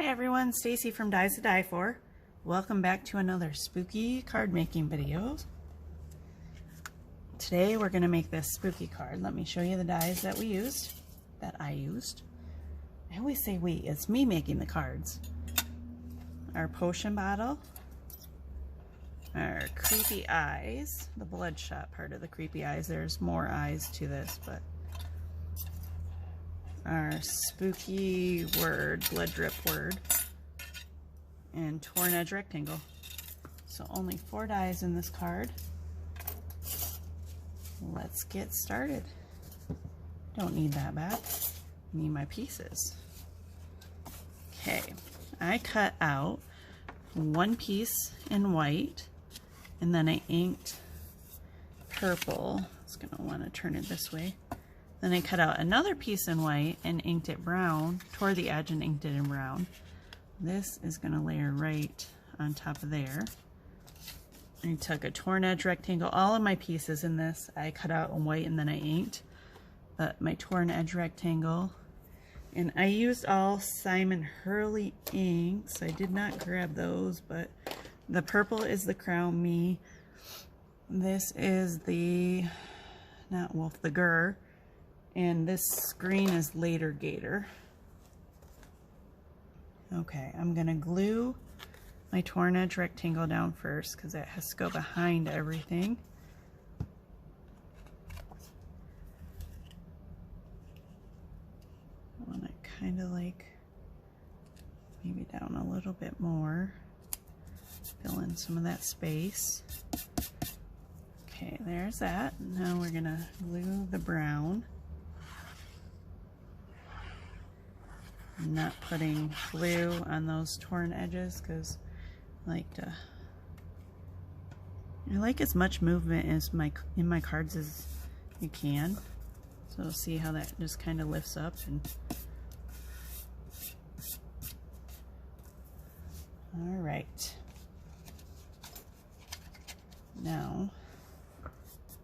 everyone, Stacy from Dies to Die For. Welcome back to another spooky card making video. Today we're going to make this spooky card. Let me show you the dies that I used. I always say we, it's me making the cards. Our potion bottle, our creepy eyes, the bloodshot part of the creepy eyes. There's more eyes to this, but our spooky word, blood drip word, and torn edge rectangle. So only 4 dies in this card. Let's get started. Don't need that back. Need my pieces. Okay, I cut out one piece in white, and then I inked purple. It's gonna want to turn it this way. Then I cut out another piece in white and inked it brown, tore the edge and inked it in brown. This is going to layer right on top of there. I took a torn edge rectangle. All of my pieces in this I cut out in white and then I inked. But my torn edge rectangle. And I used all Simon Hurley inks. I did not grab those, but the purple is the Crown Me. This is the, not Wolf, the Gur. And this green is Later Gator. Okay, I'm gonna glue my torn edge rectangle down first because it has to go behind everything. I want it kind of like maybe down a little bit more. Fill in some of that space. Okay, there's that. Now we're gonna glue the brown. I'm not putting glue on those torn edges because I like as much movement as in my cards as you can. So see how that just kind of lifts up. And all right. Now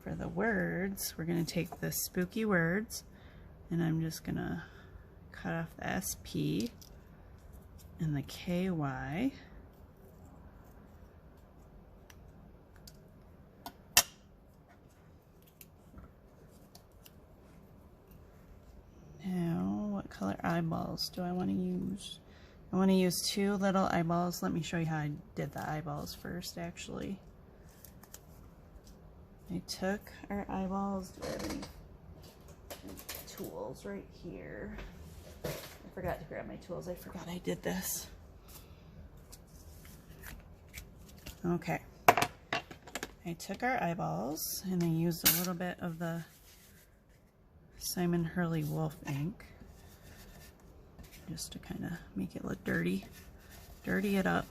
for the words, we're going to take the spooky words and I'm just going to cut off the SP and the KY. Now, what color eyeballs do I want to use? I want to use 2 little eyeballs. Let me show you how I did the eyeballs first, actually. I took our eyeballs. Do I have any tools right here? I forgot to grab my tools. I forgot I did this. Okay. I took our eyeballs and I used a little bit of the Simon Hurley Wolf ink just to kind of make it look dirty. Dirty it up.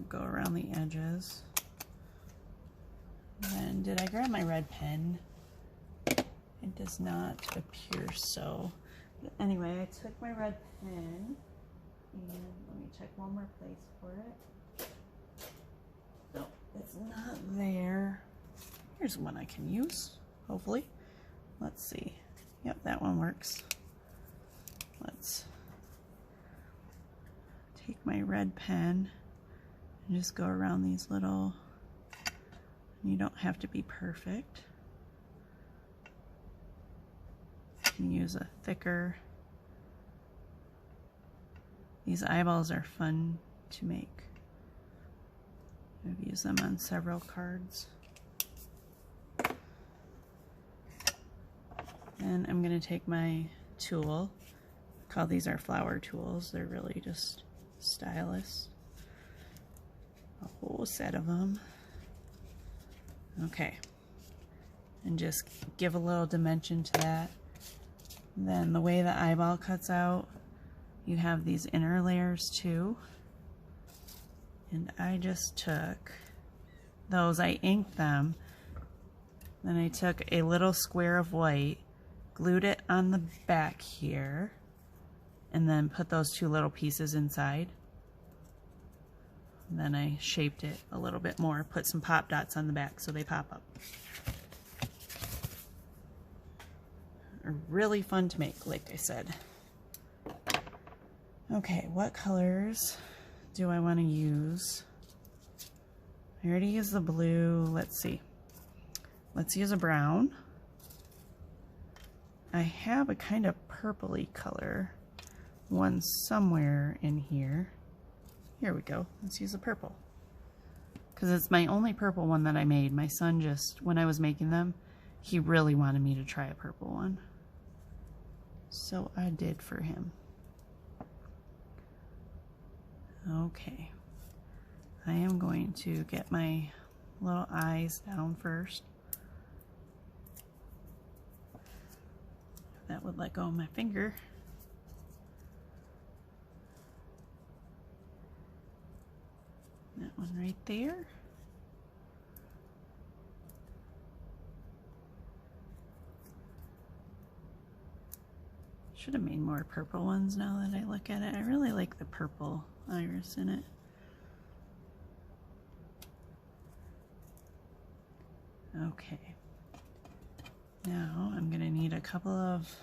Go around the edges. And then, did I grab my red pen? It does not appear so. But anyway, I took my red pen and let me check one more place for it. No, it's not there. Here's one I can use, hopefully. Let's see. Yep, that one works. Let's take my red pen and just go around these little, you don't have to be perfect. Use a thicker. These eyeballs are fun to make. I've used them on several cards. And I'm going to take my tool. These are flower tools. They're really just stylus. A whole set of them. Okay. And just give a little dimension to that. Then the way the eyeball cuts out, you have these inner layers too. And I just took those, I inked them. Then I took a little square of white, glued it on the back here, and then put those 2 little pieces inside. And then I shaped it a little bit more, put some pop dots on the back so they pop up. are really fun to make, like I said. Okay, what colors do I want to use? I already used the blue. Let's see. Let's use a brown. I have a kind of purpley color one somewhere in here. Here we go. Let's use a purple. Because it's my only purple one that I made. My son just, when I was making them, he really wanted me to try a purple one. So I did for him. Okay. I am going to get my little eyes down first. That would let go of my finger. That one right there. Should have made more purple ones now that I look at it. I really like the purple iris in it. Okay. Now I'm going to need a couple of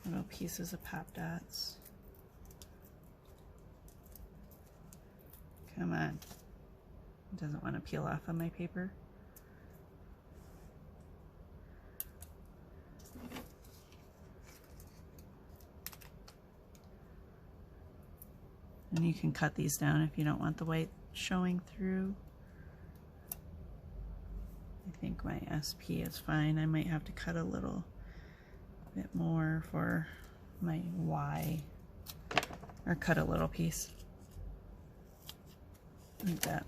little pieces of pop dots. Come on. It doesn't want to peel off on my paper. And you can cut these down if you don't want the white showing through. I think my SP is fine. I might have to cut a little bit more for my Y, or cut a little piece like that.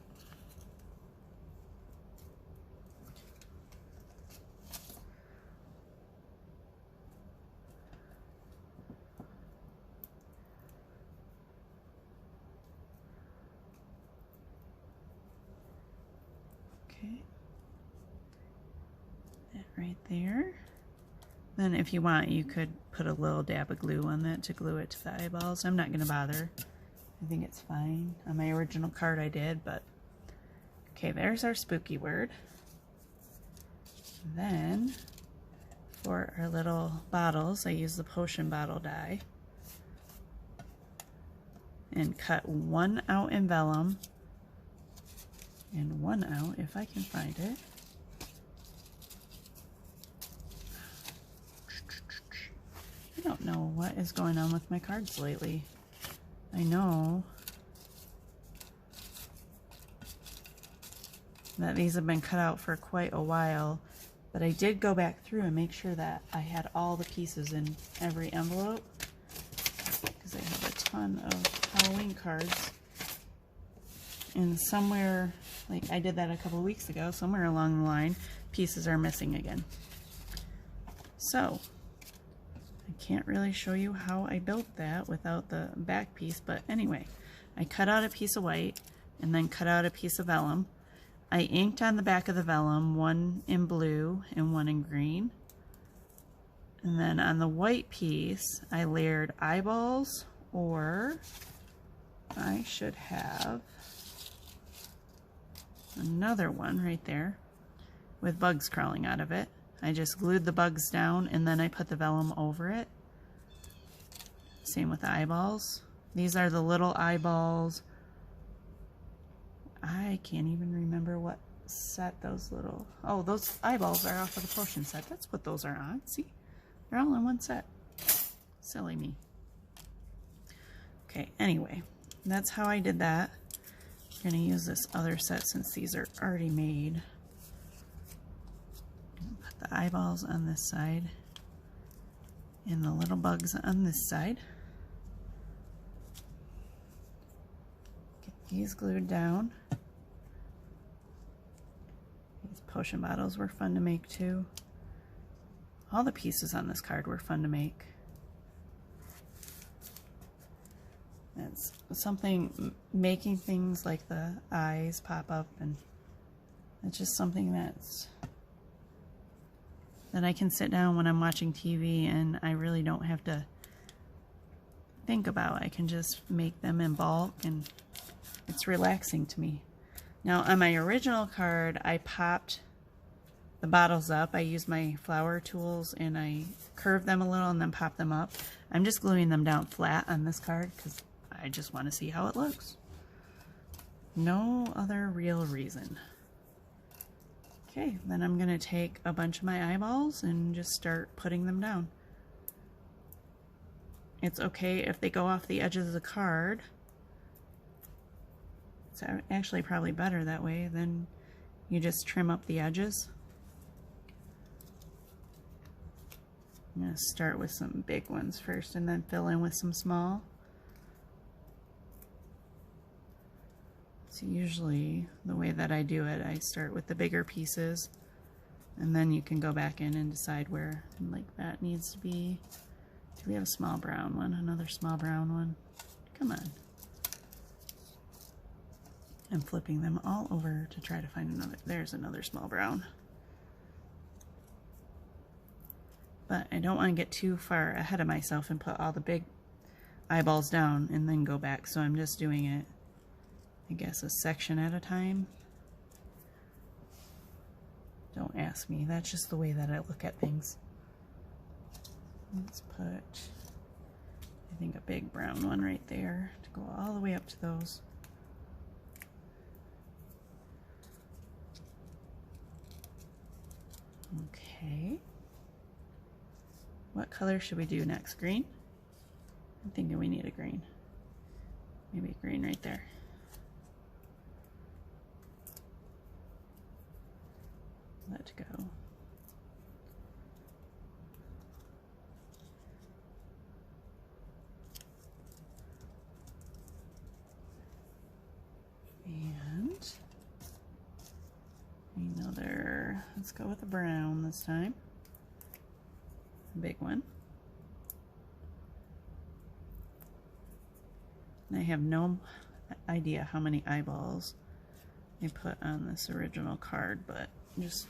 Okay. Right there. Then if you want, you could put a little dab of glue on that to glue it to the eyeballs. I'm not going to bother. I think it's fine. On my original card I did, but okay, there's our spooky word. Then for our little bottles, I use the potion bottle die and cut one out in vellum and one out, if I can find it. I don't know what is going on with my cards lately. I know that these have been cut out for quite a while, but I did go back through and make sure that I had all the pieces in every envelope, because I have a ton of Halloween cards. And somewhere, like I did that a couple weeks ago, somewhere along the line, pieces are missing again. So I can't really show you how I built that without the back piece, but anyway, I cut out a piece of white and then cut out a piece of vellum. I inked on the back of the vellum, one in blue and one in green. And then on the white piece, I layered eyeballs, or I should have another one right there with bugs crawling out of it. I just glued the bugs down and then I put the vellum over it. Same with the eyeballs. These are the little eyeballs. I can't even remember what set those little... Oh, those eyeballs are off of the potion set. That's what those are on. See? They're all in one set. Silly me. Okay, anyway. That's how I did that. I'm going to use this other set since these are already made. Put the eyeballs on this side and the little bugs on this side. Get these glued down. These potion bottles were fun to make too. All the pieces on this card were fun to make. It's something, making things like the eyes pop up, and it's just something that I can sit down when I'm watching TV and I really don't have to think about. I can just make them in bulk and it's relaxing to me. Now on my original card, I popped the bottles up, I use my flower tools and I curve them a little and then pop them up. I'm just gluing them down flat on this card because I just want to see how it looks. No other real reason. Okay, then I'm going to take a bunch of my eyeballs and just start putting them down. It's okay if they go off the edges of the card. It's actually probably better that way. Then you just trim up the edges. I'm going to start with some big ones first and then fill in with some small. So usually the way that I do it, I start with the bigger pieces and then you can go back in and decide where like that needs to be. Do we have a small brown one? Another small brown one? Come on. I'm flipping them all over to try to find another. There's another small brown. But I don't want to get too far ahead of myself and put all the big eyeballs down and then go back. So I'm just doing it, I guess, a section at a time. Don't ask me. That's just the way that I look at things. Let's put, I think, a big brown one right there to go all the way up to those. Okay. What color should we do next? Green? I'm thinking we need a green. Maybe green right there. Let go. And another, let's go with a brown this time. A big one. And I have no idea how many eyeballs I put on this original card, but just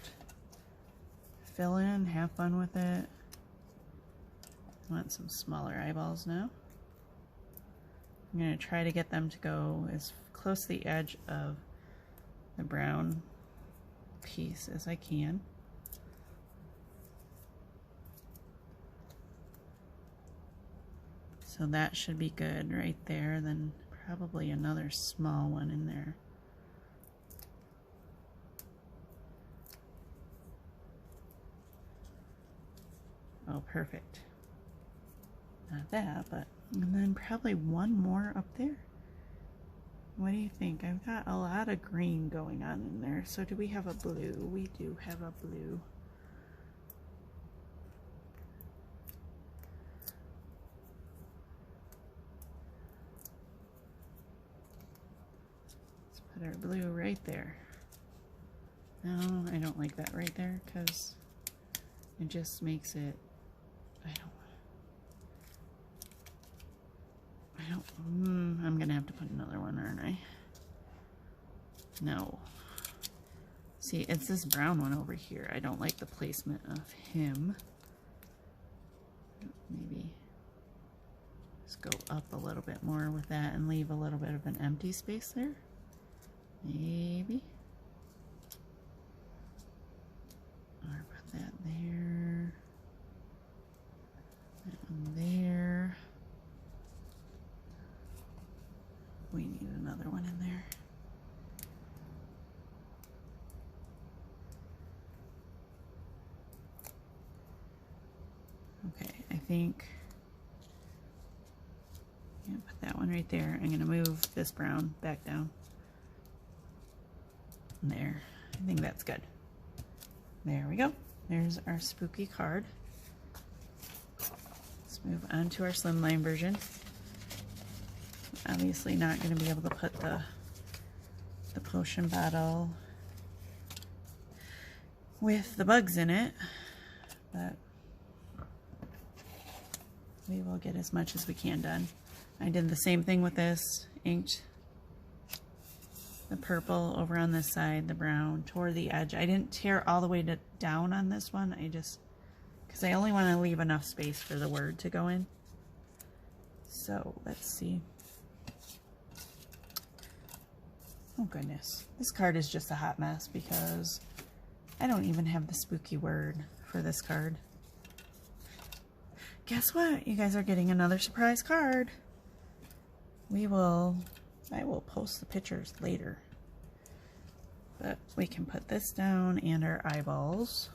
fill in, have fun with it. I want some smaller eyeballs now. I'm going to try to get them to go as close to the edge of the brown piece as I can. So that should be good right there. Then probably another small one in there. Oh, perfect. Not that, but, and then probably one more up there. What do you think? I've got a lot of green going on in there. So do we have a blue? We do have a blue. Let's put our blue right there. No, I don't like that right there because it just makes it, I'm gonna have to put another one, aren't I? No. See, it's this brown one over here. I don't like the placement of him. Maybe just go up a little bit more with that and leave a little bit of an empty space there. Maybe. Or put that there. That one there. We need another one in there. Okay, I think I'm gonna put that one right there. I'm gonna move this brown back down. There. I think that's good. There we go. There's our spooky card. Let's move on to our slimline version. Obviously not going to be able to put the potion bottle with the bugs in it, but we will get as much as we can done. I did the same thing with this, inked the purple over on this side, the brown, tore the edge. I didn't tear all the way down on this one, I just, because I only want to leave enough space for the word to go in. So let's see. Oh goodness, this card is just a hot mess because I don't even have the spooky word for this card. Guess what? You guys are getting another surprise card. I will post the pictures later. But we can put this down and our eyeballs.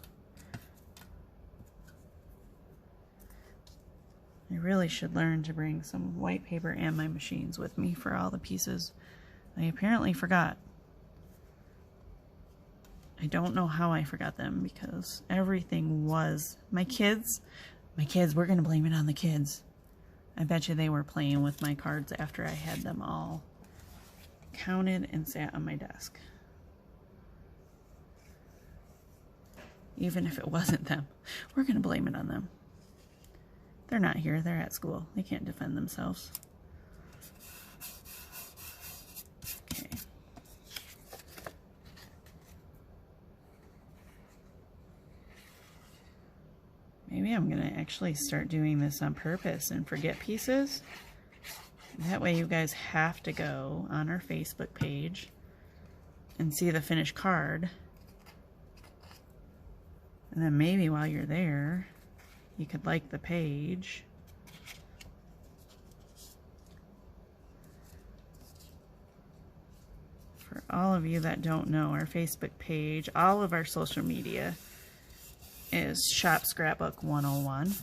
I really should learn to bring some white paper and my machines with me for all the pieces. I apparently forgot. I don't know how I forgot them because everything was... My kids, we're going to blame it on the kids. I bet you they were playing with my cards after I had them all counted and sat on my desk. Even if it wasn't them, we're going to blame it on them. They're not here. They're at school. They can't defend themselves. Okay. Maybe I'm going to actually start doing this on purpose and forget pieces. That way you guys have to go on our Facebook page and see the finished card. And then maybe while you're there, you could like the page. For all of you that don't know, our Facebook page, all of our social media is Shop Scrapbook 101.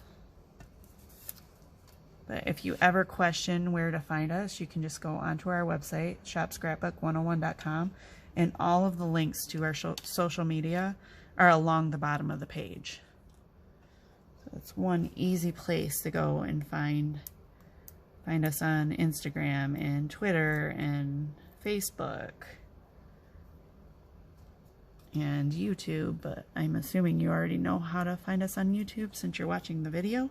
But if you ever question where to find us, you can just go onto our website, shopscrapbook101.com, and all of the links to our social media are along the bottom of the page. So it's one easy place to go and find us on Instagram and Twitter and Facebook and YouTube, but I'm assuming you already know how to find us on YouTube since you're watching the video.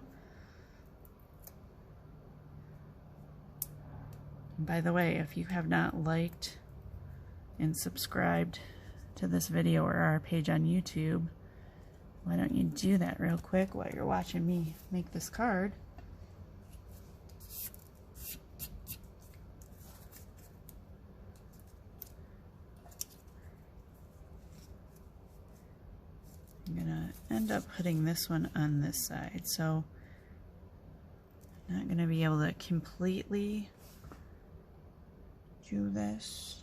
And by the way, if you have not liked and subscribed to this video or our page on YouTube, why don't you do that real quick while you're watching me make this card. I'm gonna end up putting this one on this side, so I'm not gonna be able to completely do this,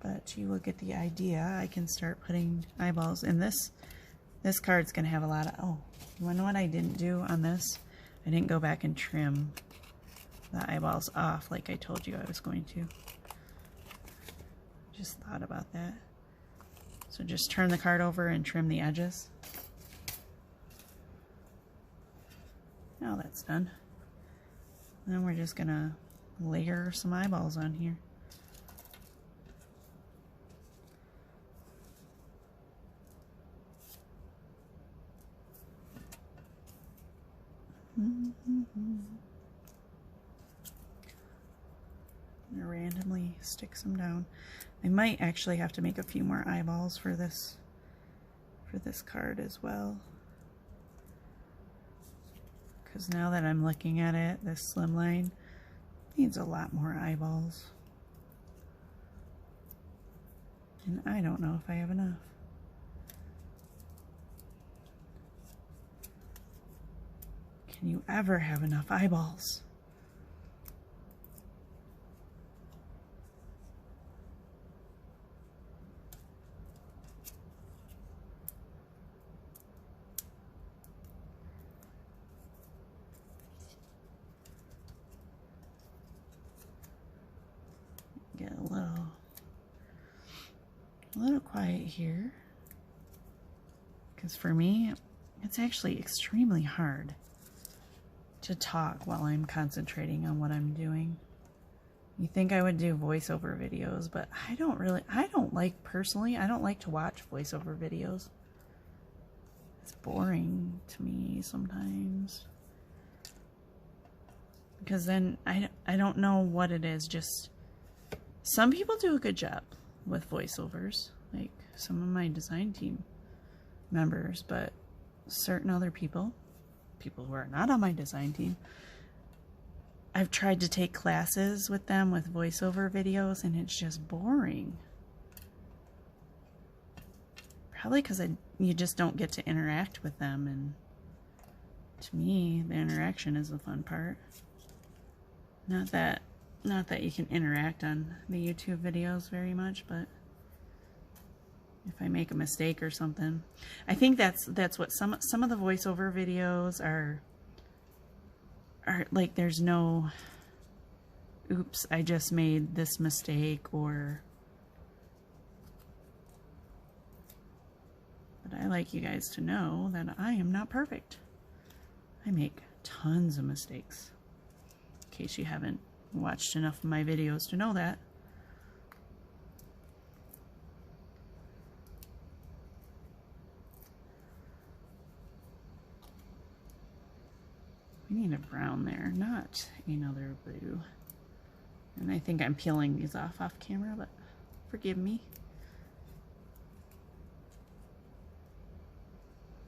but you will get the idea. I can start putting eyeballs in this. This card's gonna have a lot of, oh, you know what I didn't do on this? I didn't go back and trim the eyeballs off like I told you I was going to. Just thought about that. So just turn the card over and trim the edges. Now that's done. Then we're just gonna layer some eyeballs on here. I'm gonna randomly stick some down. I might actually have to make a few more eyeballs for this card as well. Because now that I'm looking at it, this slimline needs a lot more eyeballs. And I don't know if I have enough. Can you ever have enough eyeballs? Get a little quiet here, because for me it's actually extremely hard to talk while I'm concentrating on what I'm doing. You think I would do voiceover videos, but I don't like to watch voiceover videos. It's boring to me sometimes, because then I don't know what it is. Just some people do a good job with voiceovers, like some of my design team members, but certain other people who are not on my design team, I've tried to take classes with them with voiceover videos, and it's just boring. Probably because you just don't get to interact with them, and to me, the interaction is the fun part. Not that you can interact on the YouTube videos very much, but if I make a mistake or something, I think that's what some of the voiceover videos are like. There's no, oops, I just made this mistake, or. But I like you guys to know that I am not perfect. I make tons of mistakes. In case you haven't watched enough of my videos to know that. We need a brown there, not another blue. And I think I'm peeling these off camera, but forgive me.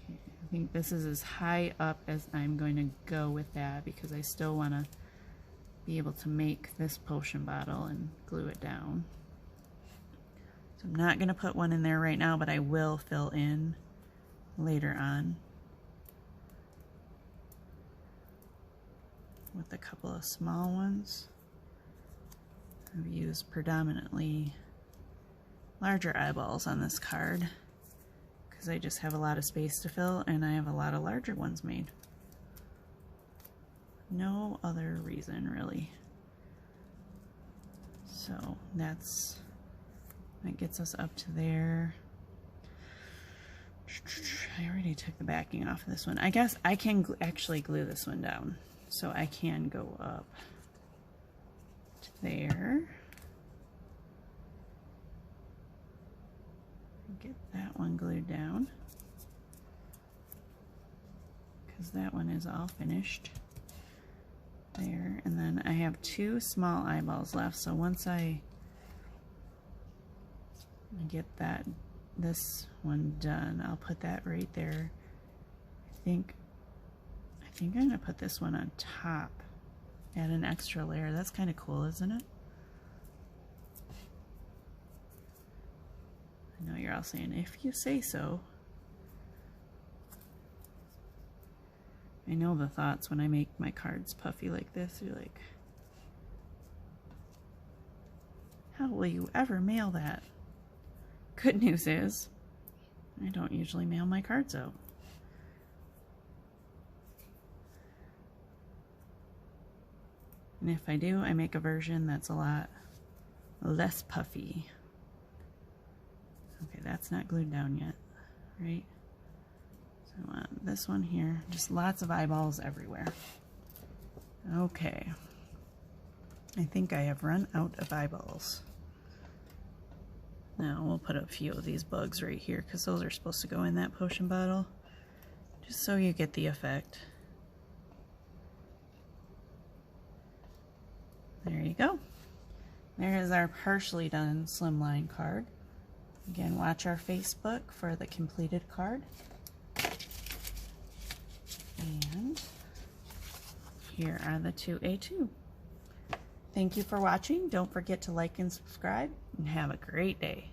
Okay, I think this is as high up as I'm going to go with that, because I still want to be able to make this potion bottle and glue it down. So I'm not going to put one in there right now, but I will fill in later on with a couple of small ones. I've used predominantly larger eyeballs on this card because I just have a lot of space to fill, and I have a lot of larger ones made. No other reason, really. So that gets us up to there. I already took the backing off of this one. I guess I can actually glue this one down, so I can go up to there. Get that one glued down, because that one is all finished. There, and then I have two small eyeballs left, so once I get this one done, I'll put that right there. I think I'm gonna put this one on top, add an extra layer. That's kind of cool, isn't it? I know you're all saying, if you say so. I know the thoughts when I make my cards puffy like this. You're like, how will you ever mail that? Good news is, I don't usually mail my cards out. And if I do, I make a version that's a lot less puffy. Okay, that's not glued down yet, right? So I want this one here, just lots of eyeballs everywhere. Okay, I think I have run out of eyeballs. Now we'll put a few of these bugs right here, because those are supposed to go in that potion bottle, just so you get the effect. There you go. There is our partially done slimline card. Again, watch our Facebook for the completed card. And here are the 2A2. Thank you for watching. Don't forget to like and subscribe, and have a great day.